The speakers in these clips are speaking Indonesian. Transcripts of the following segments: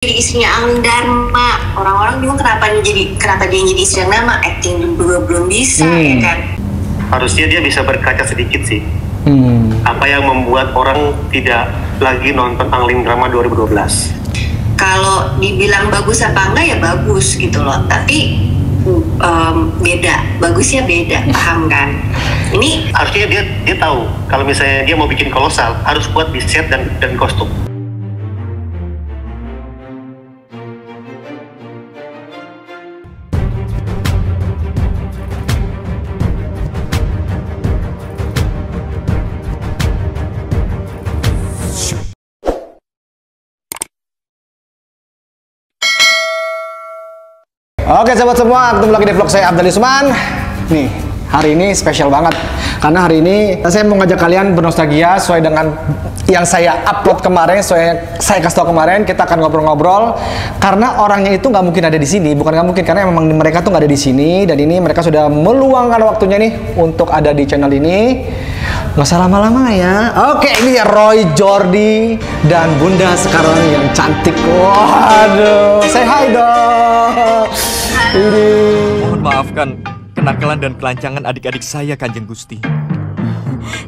jadi istrinya Angling Dharma. Orang-orang bingung kenapa dia jadi istri yang nama, acting juga belum bisa ya kan. Harusnya dia bisa berkaca sedikit sih. Apa yang membuat orang tidak lagi nonton Angling Drama 2012? Kalau dibilang bagus apa enggak ya bagus gitu loh, tapi beda, bagusnya beda, paham kan? Ini harusnya dia tahu kalau misalnya dia mau bikin kolosal harus buat di set dan kostum. Oke sahabat semua, ketemu lagi di vlog saya Abdal Isman. Nih, hari ini spesial banget karena hari ini saya mau ngajak kalian bernostalgia sesuai dengan yang saya upload kemarin, saya kasih tau kemarin. Kita akan ngobrol-ngobrol karena orangnya itu nggak mungkin ada di sini, bukan nggak mungkin karena memang mereka tuh nggak ada di sini, dan ini mereka sudah meluangkan waktunya nih untuk ada di channel ini. Nggak usah lama-lama ya. Oke, ini ya Roy Jordi dan Bunda sekarang yang cantik. Waduh, say hi dong. Mohon maafkan kenakalan dan kelancangan adik-adik saya, Kanjeng Gusti.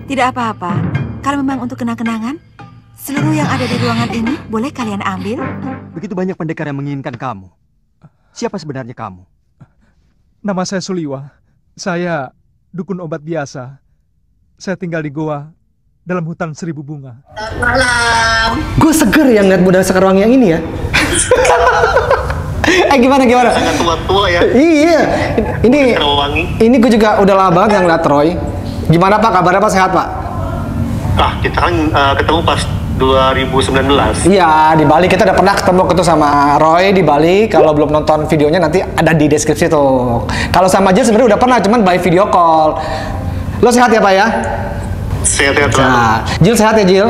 Tidak apa-apa. Kalau memang untuk kenang-kenangan, seluruh yang ada di ruangan ini boleh kalian ambil. Begitu banyak pendekar yang menginginkan kamu. Siapa sebenarnya kamu? Nama saya Suliwa. Saya dukun obat biasa. Saya tinggal di goa dalam hutan 1000 bunga. malam. Gue seger ya ngeliat Bunda sekarang yang ini ya. Gimana? Sangat tua-tua ya. Iya, ini gue juga udah lama banget yang ngeliat Roy. Gimana Pak, kabarnya Pak, sehat Pak? Kita kan ketemu pas 2019. Iya, di Bali kita udah pernah ketemu sama Roy di Bali. Kalau belum nonton videonya nanti ada di deskripsi tuh. Kalau sama Jill sebenarnya udah pernah, cuman by video call. Lo sehat ya Pak ya? Sehat. Nah, Jill sehat ya Jill?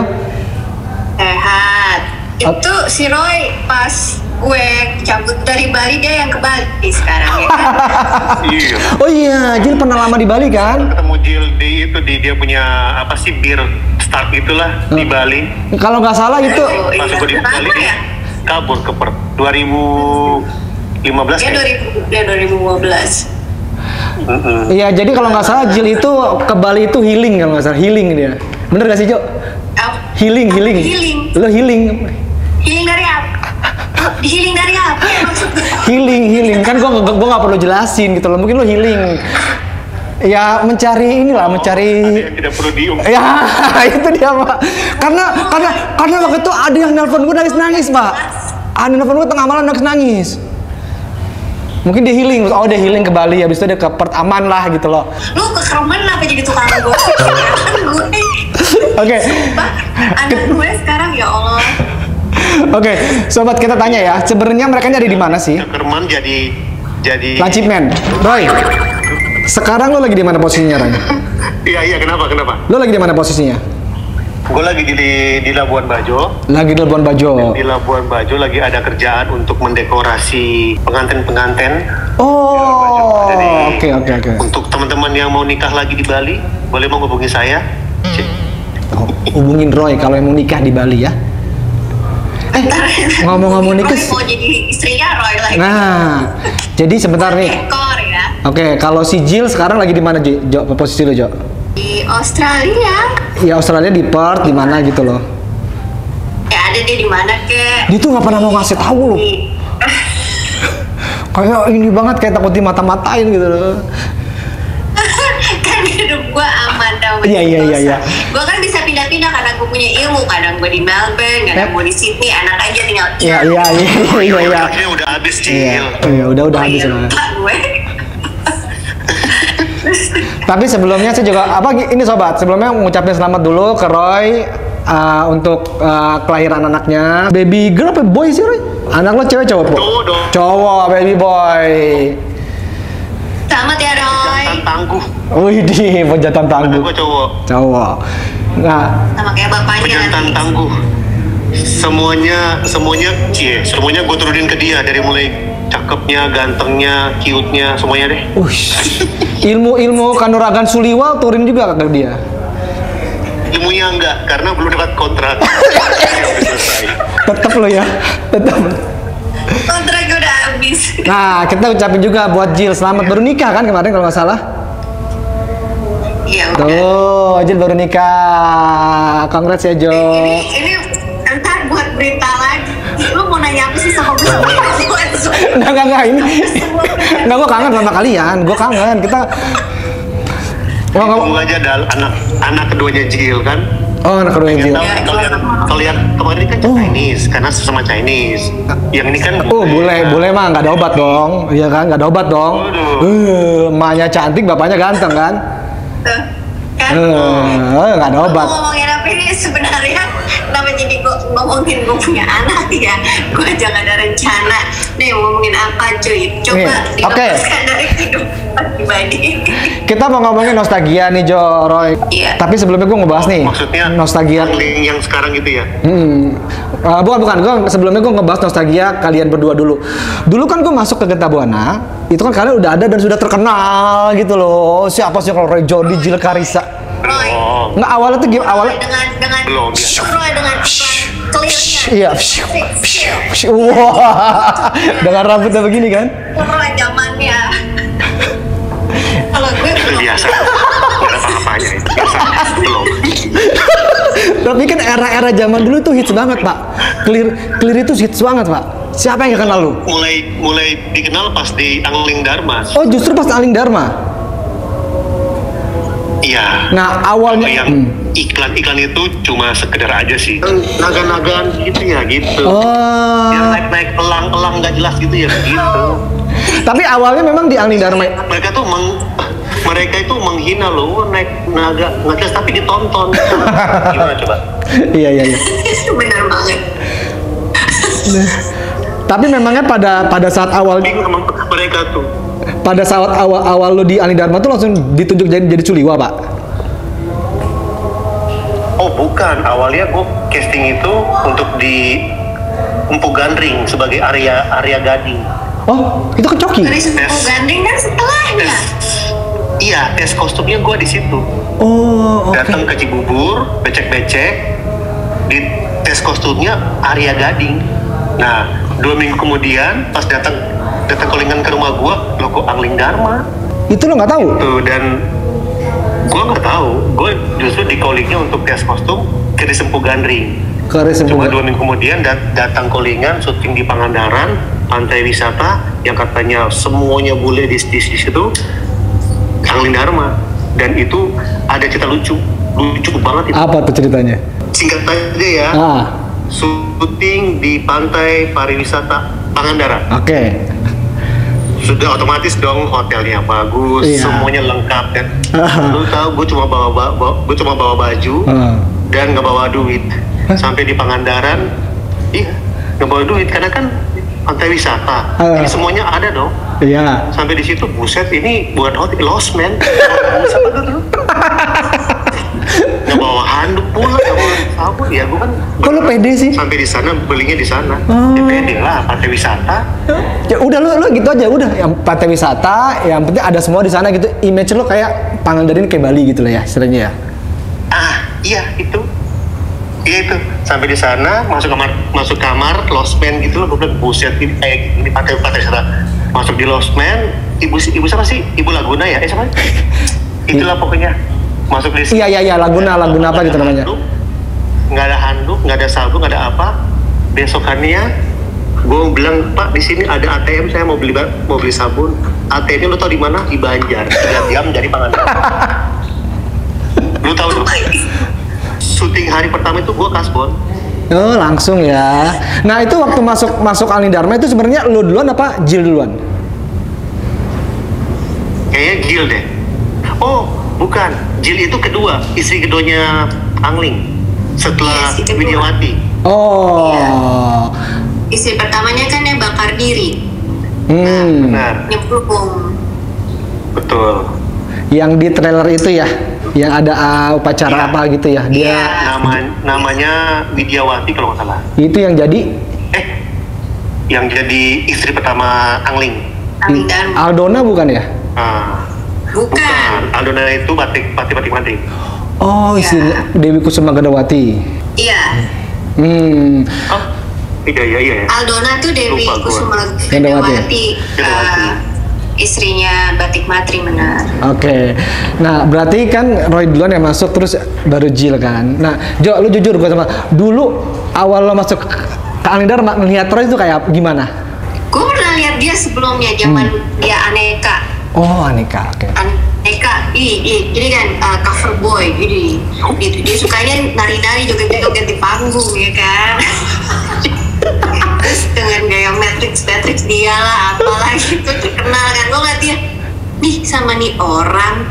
Sehat. Itu si Roy pas gue cabut dari Bali, dia yang ke Bali sekarang ya kan? Iya. Oh iya, Jill pernah lama di Bali kan? Ketemu Jill di dia punya apa sih, bir start itulah di Bali. Kalau nggak salah itu Pas gue di Bali dia kabur ke Perth 2015 Ya ya. 2015. Iya, jadi kalau nggak salah Jill itu ke Bali itu healing, kalau nggak salah healing dia. Bener gak sih Jo? Healing. Lo healing. Healing dari apa? Healing dari apa maksudnya? Healing kan gua nggak perlu jelasin gitu loh. Mungkin lo healing. Ya mencari inilah, mencari. Ada yang tidak perlu diungkap. Ya itu dia Pak. Karena waktu itu ada yang nelpon gue nangis Pak. Ada yang nelpon gue tengah malam nangis. Mungkin dia healing, dia healing ke Bali, habis itu dia ke Perth, aman lah gitu loh. Lu ke Kerman apa jadi tukang gue? Oke. Anak gue sekarang ya Allah. Oke, sobat kita tanya ya, sebenarnya mereka ini ada di mana sih? Kerman jadi Lancipman. Roy, sekarang lo lagi di mana posisinya Roy? Iya, kenapa? Lo lagi di mana posisinya? Gue lagi di Labuan Bajo. Lagi di Labuan Bajo. Di Labuan Bajo lagi ada kerjaan untuk mendekorasi pengantin-pengantin. Oh, Jadi, oke. Untuk teman-teman yang mau nikah lagi di Bali, boleh menghubungi saya. Hubungin Roy kalau yang mau nikah di Bali ya. Ngomong-ngomong nikah. Roy mau jadi istrinya Roy lagi. Nah, jadi sebentar nih. Dekor ya. Oke, kalau si Jill sekarang lagi di mana Jo? Posisi lo Jo? Di Australia. Ya Australia di Perth, di mana gitu loh. Ya ada dia di mana kek. Dia tuh nggak pernah mau ngasih tahu loh. Kayak ini banget, kayak takut dimata-matain gitu loh. Kan hidup gua aman tau. Iya. Gua kan bisa pindah-pindah karena gua punya ilmu. Kadang gua di Melbourne, kadang gua di Sydney. Anak aja tinggal. Iya. Ini udah habis, Cil. Iya, udah habis lah. Gue. Tapi sebelumnya saya juga ini sobat, sebelumnya ngucapin selamat dulu ke Roy untuk kelahiran anaknya. Baby girl apa boy sih Roy? Anak lo cewek cowok? Cowok dong. Cowok, baby boy. Selamat ya Roy. Jangan tangguh. Widih, penjantan tangguh. Gue cowok. Cowok. Nah, Sama kayak bapaknya. Penjantan tangguh. Semuanya gue turunin ke dia, dari mulai cakepnya, gantengnya, cute-nya, semuanya deh. Ilmu kanuragan Suliwa turun juga ke dia. Ilmunya enggak, karena belum dapat kontrak. Udah selesai. Tetap lo ya, tetap. Kontraknya udah habis. Nah, kita ucapin juga buat Jill, selamat baru nikah kan kemarin kalau nggak salah. Iya udah. Tuh, Jill baru nikah. Congrats ya Jo. Ini entar buat berita lagi. Lu mau nanya apa sih sama gue? Enggak, ini. Enggak, gue kangen sama kalian. Gue kangen. Kita Ngomong aja ada anak keduanya Jill kan. Oh, anak kedua Jill. Kalian kemarin kan Chinese karena sesama Chinese. Yang ini kan bule mah nggak ada obat dong. Iya kan, nggak ada obat dong. Emaknya cantik, bapaknya ganteng kan? Nggak ada obat. Ngomongin apa ini sebenarnya? Kenapa jadi gue ngomongin gue punya anak ya? Gue aja nggak ada rencana. Nih ngomongin apa cuy? Coba dilepaskan dari hidup pribadi. Kita mau ngomongin nostalgia nih Jo, Roy. Iya. Tapi sebelumnya gue ngebahas nih. Maksudnya nostalgia yang sekarang gitu ya? Bukan. Sebelumnya gue ngebahas nostalgia kalian berdua dulu. Dulu kan gue masuk ke Genta Buana, itu kan kalian udah ada dan sudah terkenal gitu loh. Siapa sih kalau Roy Jody, Jill Karissa? Roy. Nggak, awalnya tuh gimana? Awalnya dengan Roy dengan clearnya. Iya. Wah, dengan rambutnya begini kan? Roy zamannya. Kalau gue Biasa. Nggak ada apa-apanya itu. Biasa. Belum. Tapi kan era-era zaman dulu tuh hits banget Pak. Clear itu hits banget Pak. Siapa yang kenal lu? Mulai dikenal pas di Angling Dharma. Oh justru pas Angling Dharma. Iya. Nah awalnya yang iklan itu cuma sekedar aja sih. Naga-nagaan gitu ya gitu. Oh. Yang naik elang nggak jelas gitu ya gitu. Tapi awalnya memang di Angling Dharma. Mereka itu menghina loh, naik naga nggak jelas tapi ditonton. Gimana coba? Iya. benar banget. Tapi memangnya pada saat awal Bingung sama mereka tuh. Pada saat awal lu di Angling Dharma tuh langsung ditunjuk jadi Culiwa Pak? Oh bukan, awalnya gue casting itu untuk di Empu Gandring sebagai Arya Gading. Oh, itu ke Coki? Dari Empu Gandring kan setelahnya. Iya, tes kostumnya gue di situ. Oh, oke. Datang ke Cibubur, becek-becek, di tes kostumnya Arya Gading. Nah, 2 minggu kemudian pas datang callingan ke rumah gue, lo kok Angling Dharma? Itu lo nggak tahu? Tuh, dan gue nggak tahu. Gue justru di callingnya untuk tes kostum ke Empu Gandring. Cuma 2 minggu kemudian datang callingan syuting di Pangandaran, pantai wisata yang katanya semuanya bule di situ. Angling Dharma, dan itu ada cerita lucu banget itu. Apa tuh ceritanya? Singkat aja ya. Syuting di pantai pariwisata Pangandaran. Oke. Sudah otomatis dong hotelnya bagus, semuanya lengkap kan. Lu tahu gue cuma bawa baju dan nggak bawa duit. Sampai di Pangandaran, nggak bawa duit karena kan pantai wisata. Jadi semuanya ada dong. Iya. Sampai di situ buset ini bukan hotel, lost man. Nggak bawa handuk pula, nggak bawa sabun ya gue kan. Kok lu pede sih? Sampai di sana belinya di sana. Ya pede lah, pantai wisata. Ya udah lu gitu aja udah. Yang pantai wisata, yang penting ada semua di sana gitu. Image lu kayak Pangandaran kayak Bali gitu lah ya, istilahnya ya. Iya itu. Iya itu. Sampai di sana masuk kamar lost man gitu loh. Gue bilang buset ini kayak gini pantai wisata. Masuk di lost man, ibu siapa sih? Ibu Laguna ya? Siapa? Itulah pokoknya. Masuk di Iya Laguna apa gitu namanya? Nggak ada handuk, nggak ada sabun, nggak ada apa. Besokannya gue bilang, Pak di sini ada ATM, saya mau beli sabun. ATM-nya lu tau di mana? Di Banjar. 3 jam dari Pangandaran. Lu tahu tuh? Syuting hari pertama itu gue kasbon. Oh langsung ya. Nah itu waktu masuk Angling Dharma itu sebenarnya lu duluan apa Jill duluan? Kayaknya Jill deh. Oh bukan, Jill itu kedua, istri keduanya Angling setelah Widiawati. Oh. Iya. Istri pertamanya kan yang bakar diri. Benar. Nyemplung. Betul. Yang di trailer itu ya, yang ada upacara apa gitu ya? Dia namanya Widiawati kalau nggak salah. Itu yang jadi? Yang jadi istri pertama Angling. Aldona bukan ya? Bukan. Aldona itu Pati. Oh, istri Dewi Kusuma Gadawati. Iya. Iya. Aldona tuh Dewi Kusuma Gendawati. Istrinya Batik Matri, benar. Oke. Nah, berarti kan Roy duluan yang masuk, terus baru Jill kan. Nah, Jo, lu jujur gue sama. Dulu awal lo masuk ke Angling Dharma, ngelihat Roy itu kayak gimana? Gue pernah lihat dia sebelumnya, zaman dia Aneka. Oh, Aneka, oke. Aneka, jadi kan cover boy, gitu. Dia sukanya nari-nari, joget-joget di panggung, ya kan. Terus dengan gaya Matrix dia lah, apalah gitu, terkenal kan. Gue ngeliat dia, nih sama nih orang,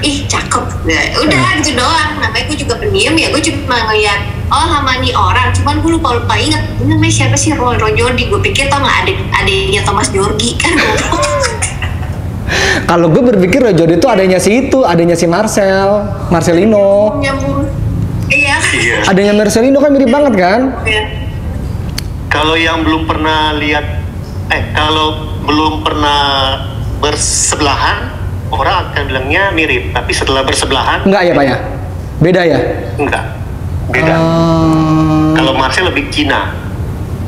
ih cakep, udah gitu doang. Namanya gue juga pendiam ya, gue cuma ngeliat, oh sama nih orang, cuman gue lupa inget, ini namanya siapa sih, Roy Jody. Gue pikir tau nggak adiknya Thomas Jorgi kan. Kalau gue berpikir Roy Jody itu adanya si Marcelino. Iya. Adanya Marcelino kan mirip banget kan? Iya. Kalau yang belum pernah kalau belum pernah bersebelahan, orang akan bilangnya mirip. Tapi setelah bersebelahan, enggak ya Pak ya? Beda ya? Enggak, beda. Kalau Marcel lebih Cina.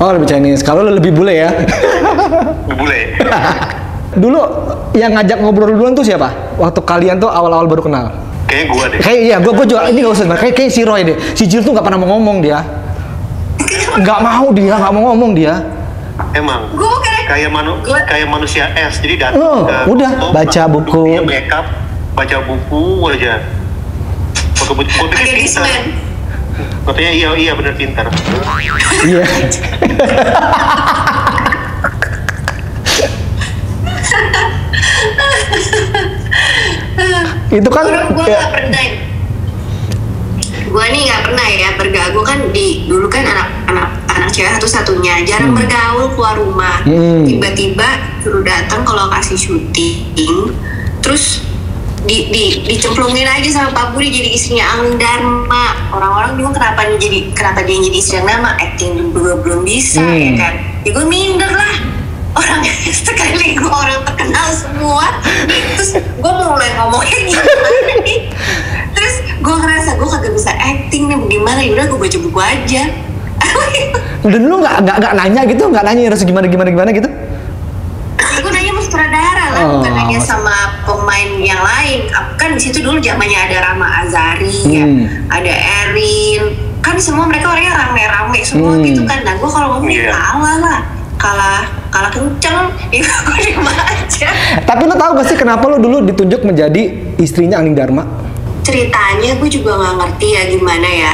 Oh, lebih Chinese. Kalau lebih bule ya? Bule. Dulu yang ngajak ngobrol duluan tuh siapa? Waktu kalian tuh awal-awal baru kenal? Kayak gua deh. Iya, gua juga. Ini gak usah. Kayak si Roy deh. Si Jill tuh nggak pernah mau ngomong dia. Nggak mau ngomong dia. Emang kayak manusia es, jadi datang udah baca buku, makeup, baca buku aja. Buku pintar. Katanya iya benar pintar. Iya. Itu kan gue nggak pernah. Gue nih nggak pernah ya bergaul kan dulu kan anak cewek satu-satunya, jarang bergaul keluar rumah. Tiba-tiba suruh datang ke lokasi syuting, terus dicemplungin aja sama Pak Budi jadi istrinya Angling Dharma. Orang-orang bingung kenapa dia jadi istri yang nama, acting juga belum bisa ya kan. Ya gue minder lah, orang sekali gue orang terkenal semua. Terus gue mulai ngomongnya gimana nih, terus gue ngerasa gue kagak bisa acting nih, gimana ya udah gue baca buku aja. Dan lu nggak nanya gitu, nggak nanya harus gimana gitu? Gue nanya sama sutradara lah, bukan nanya sama pemain yang lain. Kan di situ dulu zamannya ada Rama Azari, ya, ada Erin, kan semua mereka orangnya rame-rame semua gitu kan. Nah gue kalau ngomong kalah kenceng, ya gue diem aja. Tapi lo tau gak sih kenapa lo dulu ditunjuk menjadi istrinya Angling Dharma? Ceritanya gue juga nggak ngerti ya gimana ya.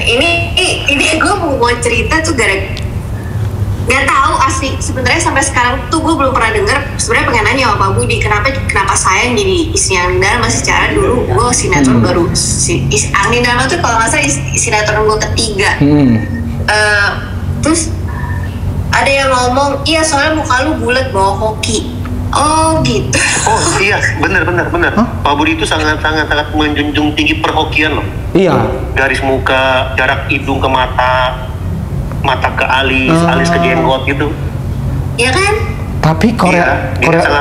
Ini gue mau cerita tuh nggak tahu asli. Sebenarnya sampai sekarang tuh gue belum pernah dengar. Sebenarnya pengen nanya sama Pak Budi kenapa saya jadi istrinya Angling Dharma, secara dulu gue sinetron baru Angling Dharma tuh kalau nggak salah sinetron gue ketiga. Terus ada yang ngomong, iya soalnya muka lu bulat bawa hoki. Oh gitu. Oh iya, benar. Pak Budi itu sangat menjunjung tinggi perhokian loh. Iya. Garis muka, jarak hidung ke mata ke alis, alis ke jenggot gitu. Iya kan? Tapi Korea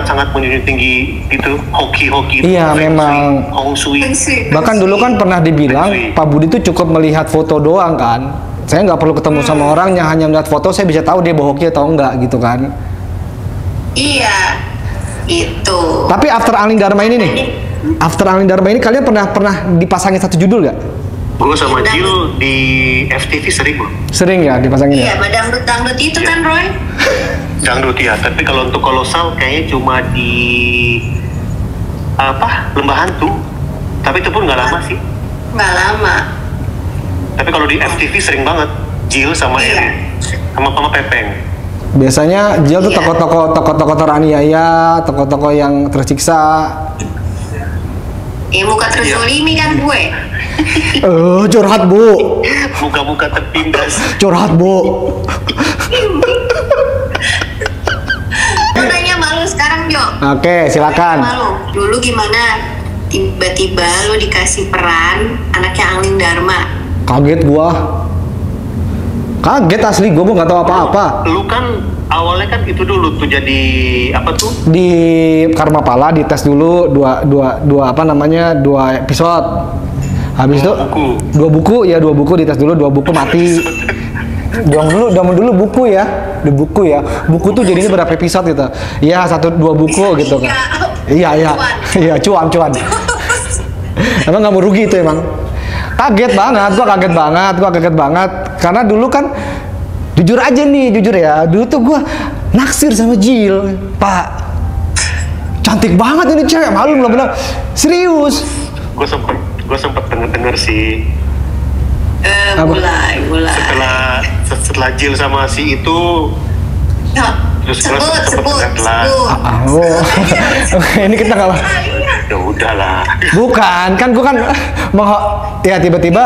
sangat menjunjung tinggi gitu, hoki. Iya memang. Hong Sui. Bahkan dulu kan pernah dibilang Pak Budi itu cukup melihat foto doang kan. Saya nggak perlu ketemu sama orangnya, hanya melihat foto saya bisa tahu dia bawa hoki atau enggak gitu kan. Iya, itu. Tapi after Angling Dharma ini kalian pernah dipasangin satu judul nggak? Gue sama Jill di FTV sering loh. Sering ya dipasangin ya? Iya, dangdut itu kan Roy? Dangdut ya, tapi kalau untuk kolosal kayaknya cuma di Lembah Hantu. Tapi itu pun nggak lama sih. Nggak lama. Tapi kalau di FTV sering banget Jill sama Erin sama Pepeng. Biasanya Jill tuh tokoh-tokoh teraniaya, tokoh-tokoh yang tersiksa. Muka terzolimi kan gue. Curhat Bu. Muka-muka tertindas. Curhat Bu. Gue nanya malu sekarang Jo. Oke, silakan. Malu. Dulu gimana? Tiba-tiba lo dikasih peran anaknya Angling Dharma. Kaget gua. Kaget asli, gua nggak tahu apa-apa. Lu kan awalnya kan itu dulu tuh jadi apa tuh? Di Karmapala dites dulu dua episode. Habis itu dua buku dites dulu, 2 buku mati. Zaman dulu buku ya, di buku ya. Buku tuh jadinya berapa episode gitu. Iya, 1-2 buku gitu kan. Iya, cuan. Emang nggak mau rugi itu emang. Kaget banget. Karena dulu kan, jujur ya, dulu tuh gue naksir sama Jill, Pak. Cantik banget ini cewek, malu belum benar. Serius. Gue sempet denger sih. Mulai. Setelah Jill sama si itu, terus sebut. Ini kita nggak. Ya udahlah. Bukan, kan gue kan ya tiba-tiba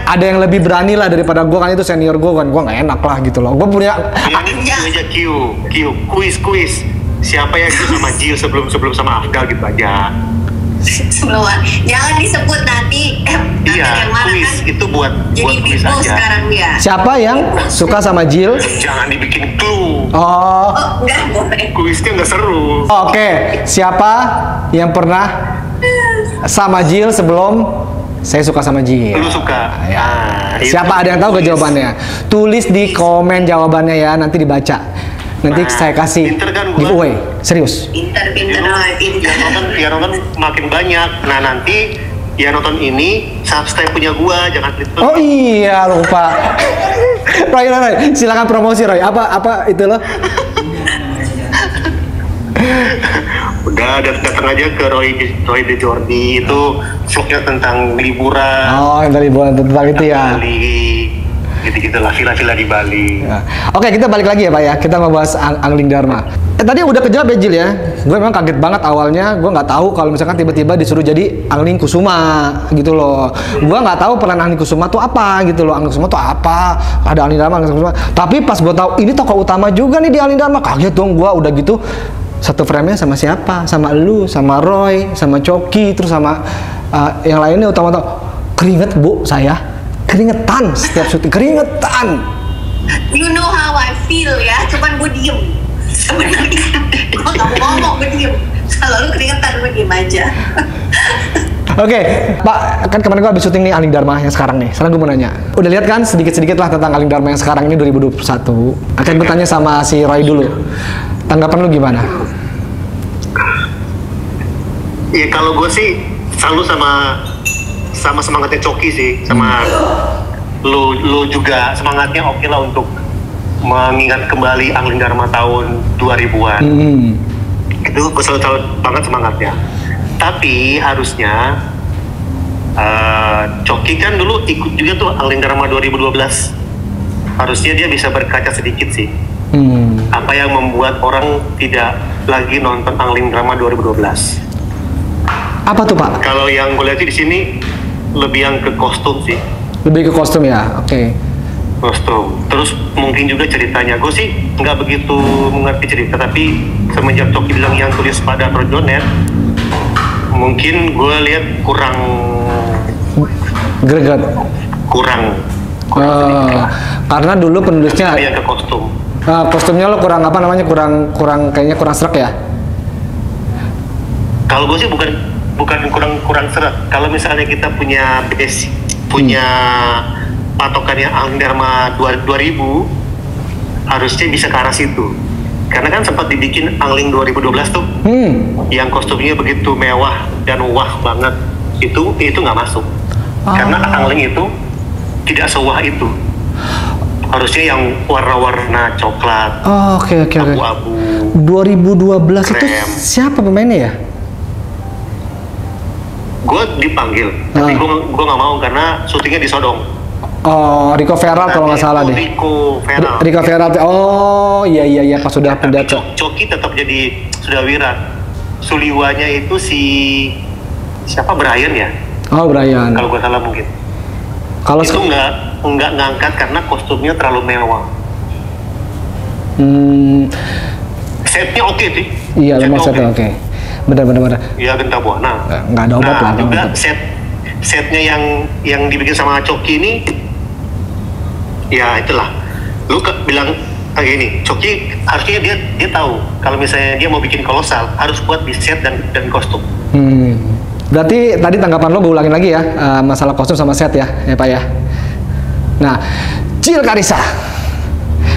ada yang lebih berani lah daripada gue, kan itu senior gue kan, gue nggak enak lah gitu loh. Gue punya. Ini aja kuis. Siapa yang itu sama Jill sebelum sama Afgal gitu aja. Jangan disebut nanti. Iya, kuis kan? Itu buat kuis aja. Sekarang dia. Siapa yang suka sama Jill? Jangan dibikin clue. Oh, enggak boleh. Kuisnya nggak seru. Oke. Siapa yang pernah sama Jill sebelum saya suka sama Jill? Lu suka? Ya. Siapa, ada yang tahu gak jawabannya? Tulis di komen jawabannya ya, nanti dibaca. Nanti saya kasih kan giveaway, serius. Pinter. Yang nonton makin banyak. Nah nanti yang nonton ini subscribe punya gua, jangan lupa. Oh iya, lupa. Roy, silakan promosi Roy. Apa itu loh? Udah datang aja ke Roy De Jordi, itu vlognya tentang liburan. Oh, yang liburan tentang itu ya. Gitu lah, villa-villa di Bali. Ya. Oke, kita balik lagi ya Pak ya. Kita mau bahas Angling Dharma. Tadi udah kejawab ya Jill ya. Gue memang kaget banget awalnya. Gue nggak tahu kalau misalkan tiba-tiba disuruh jadi Angling Kusuma gitu loh. Gue nggak tahu peran Angling Kusuma tuh apa gitu loh. Angling Kusuma tuh apa? Ada Angling Dharma, Angling Kusuma. Tapi pas gue tahu ini tokoh utama juga nih di Angling Dharma, kaget dong gue. Udah gitu satu frame-nya sama siapa? Sama lu, sama Roy, sama Coki, terus sama yang lainnya utama-utama. Keringet Bu saya. Keringetan setiap syuting, keringetan. You know how I feel ya, cuman gue diem. Sebenarnya gue gak mau ngomong, gue diem. Kalau lu keringetan, gue diem aja. Oke, Pak, kan kemarin gue habis syuting nih Angling Dharma yang sekarang nih. Sekarang gue mau nanya, udah lihat kan sedikit-sedikit lah tentang Angling Dharma yang sekarang ini 2021. Akan gue tanya sama si Roy dulu. Tanggapan lu gimana? Ya kalau gue sih selalu sama semangatnya Coki sih, sama lu juga semangatnya oke lah untuk mengingat kembali Angling Dharma tahun 2000-an. Itu gue selalu banget semangatnya. Tapi harusnya Coki kan dulu ikut juga tuh Angling Dharma 2012. Harusnya dia bisa berkaca sedikit sih. Apa yang membuat orang tidak lagi nonton Angling Dharma 2012? Apa tuh Pak? Kalau yang gue lihat di sini lebih yang ke kostum sih. Lebih ke kostum ya, oke. Kostum. Terus mungkin juga ceritanya, gue sih nggak begitu mengerti cerita, tapi semenjak Coki bilang yang tulis pada Projonet, mungkin gue lihat kurang greget. Kurang karena dulu penulisnya yang ke kostum. Kostumnya lo kurang apa namanya, kurang kayaknya kurang serak ya. Kalau gue sih bukan kurang seret. Kalau misalnya kita punya basic, punya patokannya Angling Dharma 2000, harusnya bisa ke arah situ. Karena kan sempat dibikin Angling 2012 tuh, yang kostumnya begitu mewah dan wah banget. Itu nggak masuk. Karena Angling itu tidak sewah itu. Harusnya yang warna-warna coklat, oke. abu-abu. 2012 krem. Itu siapa pemainnya ya? Gue dipanggil, tapi gue nggak mau karena syutingnya di Sodong. Oh, Rico Ferral kalau nggak salah deh. Rico Ferral. Oh, iya pas sudah pindah. Coki tetap jadi sudah wirat. Suliwanya itu si siapa, Brian ya? Oh, Brian. Kalau gue salah mungkin. Kalau itu nggak ngangkat karena kostumnya terlalu mewah. Setnya oke sih. Iya, memang setnya oke. Benar. Iya, Genta Buana. Nggak ada obat lah. Juga setnya yang dibikin sama Coki ini, ya itulah. Lu bilang kayak gini, Coki harusnya dia tahu kalau misalnya dia mau bikin kolosal harus buat di set dan kostum. Berarti tadi tanggapan lo gue ulangin lagi ya, masalah kostum sama set ya Pak ya. Nah, Jil Karissa.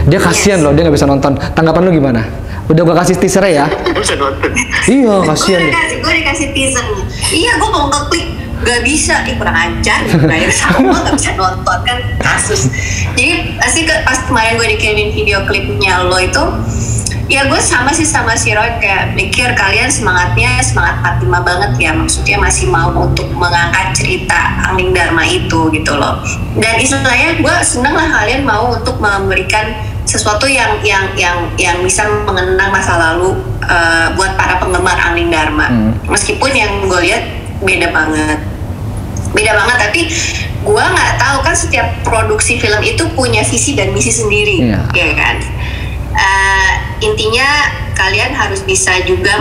Dia kasihan loh, dia nggak bisa nonton. Tanggapan lu gimana? Udah gua kasih teasernya ya. Bisa nonton. Iya, kasihan. Gue dikasih teaser. Iya, gue mau ngeklik gak bisa, kurang ajar. Bayar sama gak bisa nonton kan kasus. Jadi pasti pas kemarin gue dikirimin video klipnya lo itu, ya gue sama si Roy kayak mikir kalian semangatnya semangat Fatima banget ya, maksudnya masih mau untuk mengangkat cerita Angling Dharma itu gitu loh. Dan istilahnya gue seneng lah kalian mau untuk memberikan sesuatu yang bisa mengenang masa lalu buat para penggemar Angling Dharma. Meskipun yang gue lihat beda banget, tapi gue nggak tahu kan setiap produksi film itu punya visi dan misi sendiri, ya kan. Intinya kalian harus bisa juga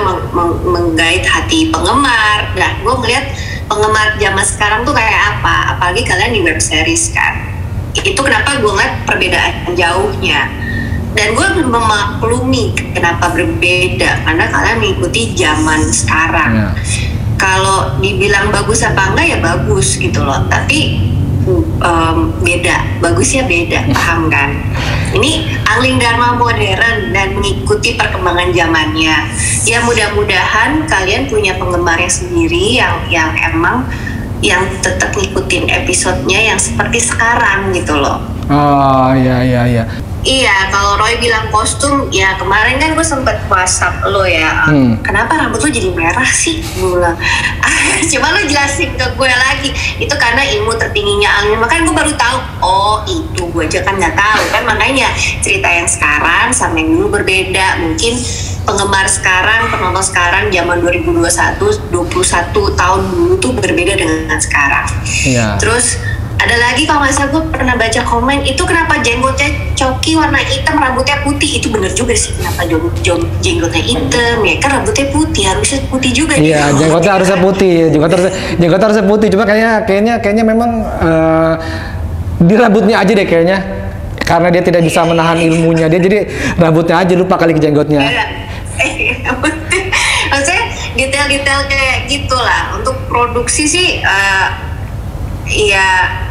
menggait hati penggemar. Nah, gue ngeliat penggemar zaman sekarang tuh kayak apa, apalagi kalian di web series kan. Itu kenapa gue ngeliat perbedaan jauhnya. Dan gue memaklumi kenapa berbeda, karena kalian mengikuti zaman sekarang. Kalau dibilang bagus apa enggak ya bagus gitu loh, tapi beda, bagusnya beda, paham kan? Ini Angling Dharma modern dan mengikuti perkembangan zamannya. Ya mudah-mudahan kalian punya penggemarnya sendiri yang emang yang tetap ngikutin episodenya yang seperti sekarang gitu loh. Oh iya. Iya, kalau Roy bilang kostum, ya kemarin kan gue sempet WhatsApp lo ya, kenapa rambut lo jadi merah sih? Gue bilang, coba lo jelasin ke gue lagi. Itu karena ilmu tertingginya Angling, makanya gue baru tahu. Oh itu, gue aja kan nggak tahu kan, makanya cerita yang sekarang sama yang dulu berbeda. Mungkin penggemar sekarang, penonton sekarang zaman 2021, 21 tahun dulu tuh berbeda dengan sekarang. Iya. Terus ada lagi kalau nggak salah gue pernah baca komen itu kenapa jenggotnya Coki warna hitam rambutnya putih, itu bener juga sih, kenapa jenggotnya hitam ya kan rambutnya putih, harusnya putih juga. Iya, jenggotnya harusnya putih, cuma kayaknya memang di rambutnya aja deh kayaknya, karena dia tidak bisa menahan ilmunya dia, jadi rambutnya aja, lupa kali ke jenggotnya. Maksudnya detail-detail kayak gitulah untuk produksi sih.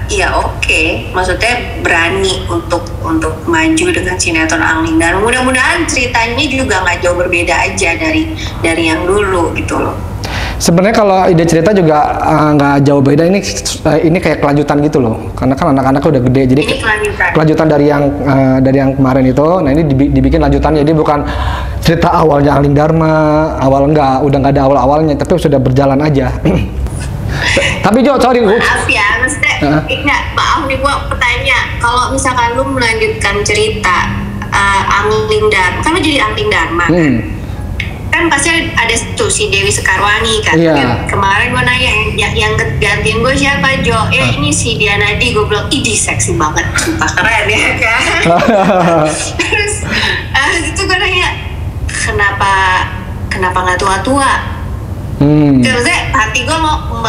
Iya oke. Maksudnya berani untuk maju dengan sinetron Angling Dharma. Mudah-mudahan ceritanya juga nggak jauh berbeda aja dari yang dulu gitu loh. Sebenarnya kalau ide cerita juga nggak jauh beda, ini kayak kelanjutan gitu loh, karena kan anak-anaknya udah gede, jadi kelanjutan dari yang kemarin itu. Nah ini dibikin lanjutannya, jadi bukan cerita awalnya Angling Dharma, udah nggak ada awal-awalnya, tapi sudah berjalan aja. Tapi Jo, sorry maaf ya, maksudnya maaf nih gua bertanya, kalau misalkan lu melanjutkan cerita Angling Dharma, kan lu jadi Angling Dharma kan pasti ada tuh si Dewi Sekarwani kan. Kemarin gua nanya yang gantiin gua siapa Jo? Ini si Dianadi. Gua bilang ih seksi banget, sumpah keren ya kan. Terus itu gua nanya kenapa nggak tua-tua? Maksudnya hati gue mau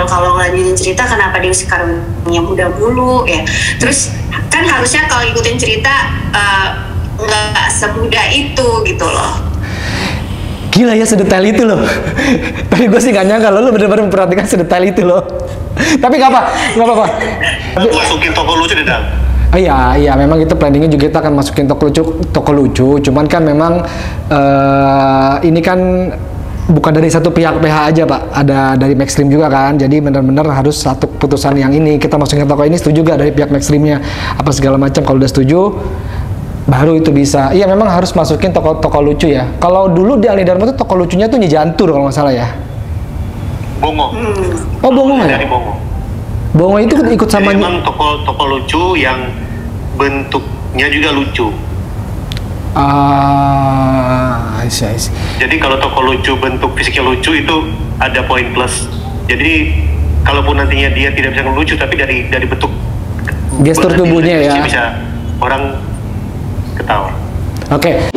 kalau ngelanjutin cerita kenapa Dewi sekarang yang muda dulu ya. Terus kan harusnya kalau ikutin cerita nggak semudah itu gitu loh. Gila ya, sedetail itu loh. Tapi gue sih gak nyangka lo bener-bener memperhatikan sedetail itu loh. Tapi gak apa-apa. Masukin toko lucu di dalam. Iya, memang itu planningnya juga, kita akan masukin toko lucu. Cuman kan memang ini kan bukan dari satu pihak PH aja Pak, ada dari Maxstream juga kan. Jadi benar-benar harus satu keputusan yang ini, kita masukin toko ini setuju gak dari pihak Maxstreamnya apa segala macam. Kalau udah setuju baru itu bisa. Iya memang harus masukin toko lucu ya. Kalau dulu di Angling Dharma tuh toko lucunya tuh Nyijantur kalau nggak salah ya. Bongo. Oh Bongo ya? Dari Bongo. Bongo itu ikut sama. Jadi memang toko lucu yang bentuknya juga lucu. I see. Jadi kalau toko lucu bentuk fisiknya lucu itu ada poin plus. Jadi kalaupun nantinya dia tidak bisa lucu, tapi dari bentuk gestur tubuhnya ya bisa orang ketawa. Oke.